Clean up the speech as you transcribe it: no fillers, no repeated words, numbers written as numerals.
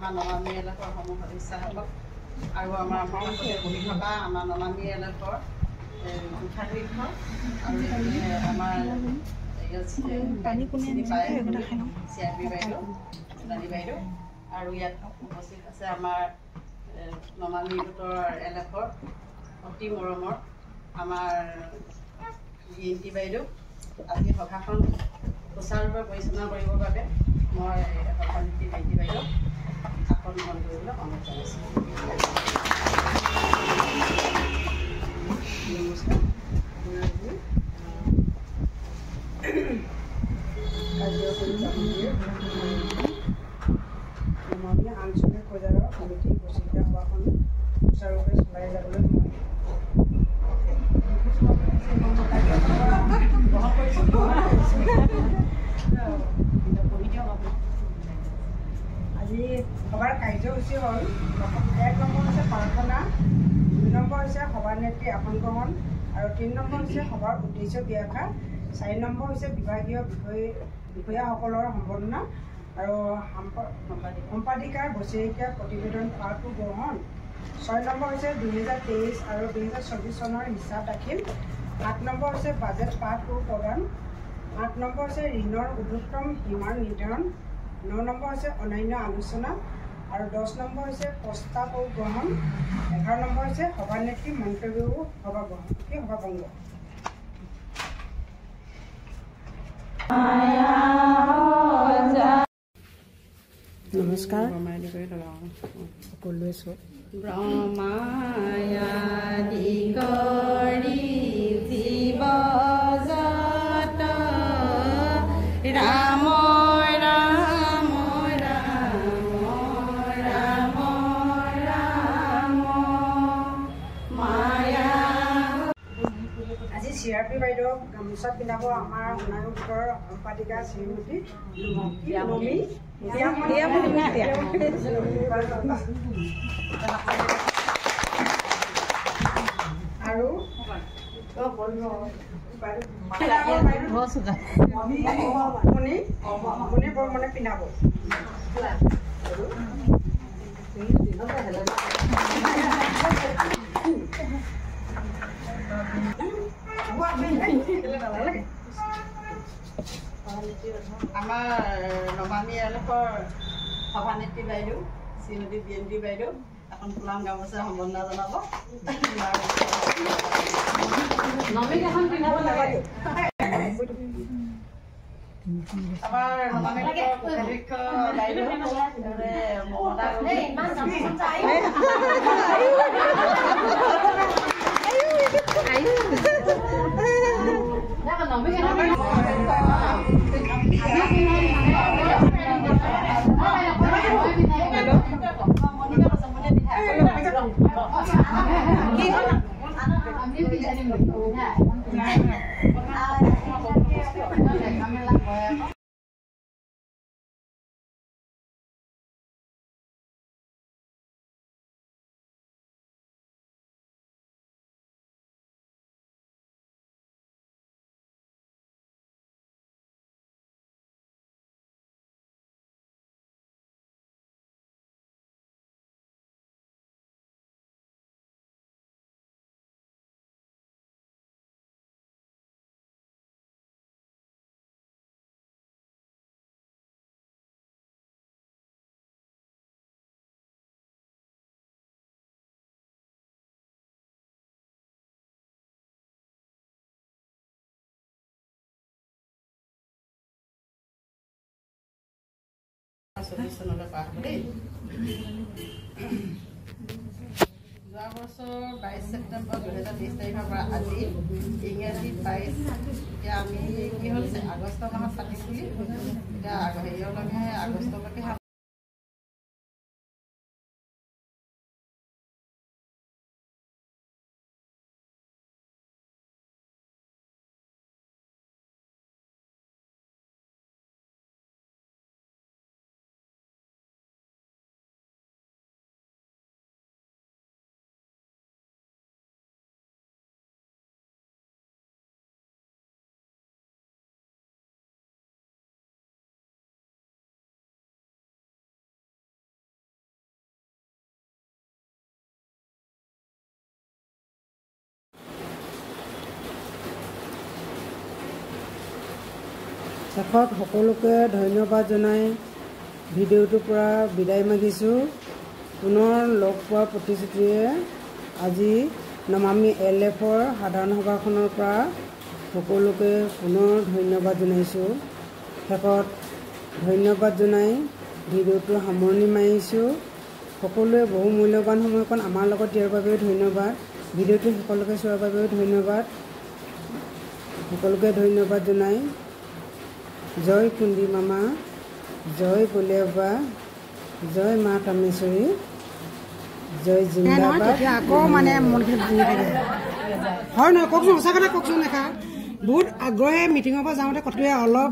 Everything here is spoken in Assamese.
আমাৰ নমামী এলেকাৰ সমূহ সদস্যসকল আৰু আমাৰ কাষতে বহি থকা আমাৰ নমামী এলেকাৰ কোঠাধীশ আৰু আমাৰ চিনি পায় CRP বাইদেউ ৰাণী বাইদেউ আৰু ইয়াত উপস্থিত আছে আমাৰ নমামী গোটৰ এলেকাৰ অতি মৰমৰ আমাৰ BNT বাইদেউ। আজি সভাখন সুচাৰুৰূপে পৰিচালনা কৰিবৰ বাবে মই সভানেত্ৰী BNT বাইদেউ আসন গ্ৰহণ কৰিবলৈ অনুৰোধ জনাইছোঁ। নমস্কাৰ। নমামী আঞ্চলিক পৰ্যায়ৰ সমিতি বছৰীয়া সভাখন সুচাৰুৰূপে চলাই যাবলৈ আজি সভাৰ কাৰ্যসূচী হ'ল 1 নম্বৰ হৈছে প্ৰাৰ্থনা, 2 নম্বৰ হৈছে সভানেত্ৰী আসন গ্ৰহণ আৰু 3 নম্বৰ হৈছে সভাৰ উদ্দেশ্য ব্যাখ্যা, 4 নম্বৰ হৈছে বিভাগীয় বিষয়াসকলৰ সম্বৰ্ধনা আৰু সম্পাদিকাৰ বছৰেকীয়া প্ৰতিবেদন পাঠটো গ্ৰহণ, 6 নম্বৰ হৈছে 2023 আৰু 2024 চনৰ হিচাপ দাখিল, 8 নম্বৰ হৈছে বাজেট পাঠটো প্ৰদান, 8 নম্বৰ হৈছে ঋণৰ ঊৰ্ধ্বতম সীমাৰ নিৰ্ধাৰণ, 9 নম্বৰ হৈছে অন্যান্য আলোচনা আৰু 10 নম্বৰ হৈছে প্ৰস্তাৱ গ্ৰহণ, 11 নম্বৰ হৈছে সভানেত্ৰী মন্তব্য সভাভংগ। নমস্কাৰ। সকলোৱে চব ব্ৰহ্মায়াদি কৰি জীৱ জাত ৰাম ৰাম ৰাম ৰাম ৰাম মায়া। আজি CRP বাইদেউক গামোচা পিন্ধাব আমাৰ সোণাৰু গোটৰ সম্পাদিকা শ্ৰীমতী নমী আৰু মণি বৰ্মনে পিন্ধাব। আমাৰ নমামী এলেকাৰ সভানেত্ৰী বাইদেউ শ্ৰীমতী BNT বাইদেউ এখন ফুলাম গামোচা সম্বৰ্ধনা জনাব। নমীক এখন পিন্ধাব লাগে। আমাৰ নমামী এলেকাৰ কোষাধ্যক্ষ বাইদেউ চনলৈ পাৰ হ'ব দেই। যোৱা বছৰ 22 ছেপ্টেম্বৰ 2023 তাৰিখৰ পৰা আজি ইংৰাজী 22 এতিয়া আমি কি হ'ল আগষ্ট মাহত পাতিছিলোঁ এতিয়া হেৰিয়লৈকে আগষ্টলৈকে শেষত সকলোকে ধন্যবাদ জনাই ভিডিঅ'টোৰ পৰা বিদায় মাগিছোঁ। পুনৰ লগ পোৱাৰ প্ৰতিশ্ৰুতিৰে আজি নমামি LFৰ সাধাৰণ সভাখনৰ পৰা সকলোকে পুনৰ ধন্যবাদ জনাইছোঁ। শেষত ধন্যবাদ জনাই ভিডিঅ'টো সামৰণি মাৰিছোঁ। সকলোৱে বহু মূল্যৱান সময়কণ আমাৰ লগত দিয়াৰ বাবেও ধন্যবাদ। ভিডিঅ'টো সকলোকে চোৱাৰ বাবেও ধন্যবাদ। সকলোকে ধন্যবাদ জনাই জয় কুন্দি মামা, জয় কলিয়াবা, জয় মা কামেশ্বৰী, জয় জিন্দাবাদ। আকৌ মানে মনখিনি ভাঙি থাকে হয় নহয় কওকচোন, সঁচা কথা কওকচোন। বহুত আগ্ৰহে মিটিঙৰ পৰা যাওঁতে কথাটোৱে অলপ